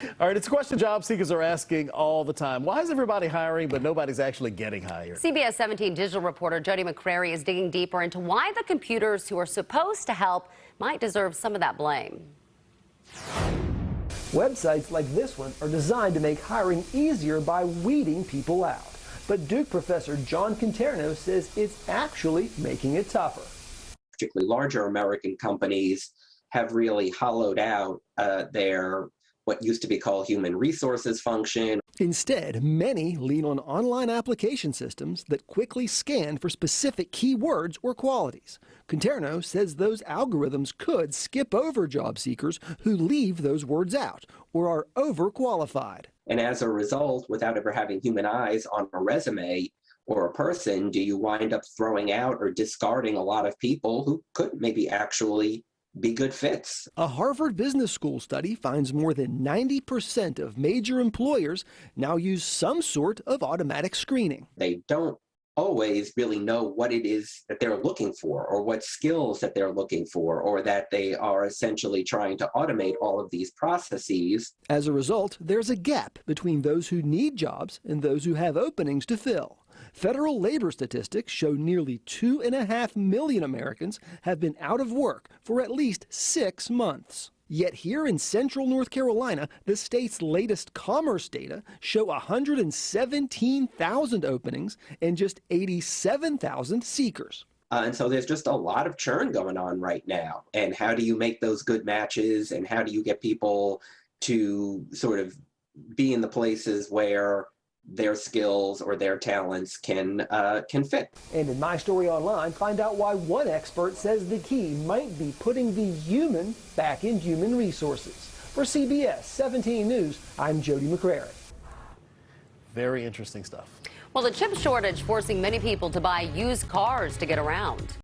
All right, it's a question job seekers are asking all the time. Why is everybody hiring, but nobody's actually getting hired? CBS 17 digital reporter Jody McCrary is digging deeper into why the computers who are supposed to help might deserve some of that blame. Websites like this one are designed to make hiring easier by weeding people out. But Duke professor John Conterno says it's actually making it tougher. Particularly larger American companies have really hollowed out their what used to be called human resources function. Instead, many lean on online application systems that quickly scan for specific keywords or qualities. Conterno says those algorithms could skip over job seekers who leave those words out or are overqualified. And as a result, without ever having human eyes on a resume or a person, do you wind up throwing out or discarding a lot of people who could maybe actually be good fits. A Harvard Business School study finds more than 90% of major employers now use some sort of automatic screening. They don't always really know what it is that they're looking for or what skills that they're looking for, or that they are essentially trying to automate all of these processes. As a result, there's a gap between those who need jobs and those who have openings to fill. Federal labor statistics show nearly 2.5 million Americans have been out of work for at least 6 months. Yet here in central North Carolina, the state's latest commerce data show 117,000 openings and just 87,000 seekers. And so there's just a lot of churn going on right now. And how do you make those good matches, and how do you get people to sort of be in the places where their skills or their talents can fit. And in My Story Online, find out why one expert says the key might be putting the human back in human resources. For CBS 17 News, I'm Jody McCrary. Very interesting stuff. Well, the chip shortage forcing many people to buy used cars to get around.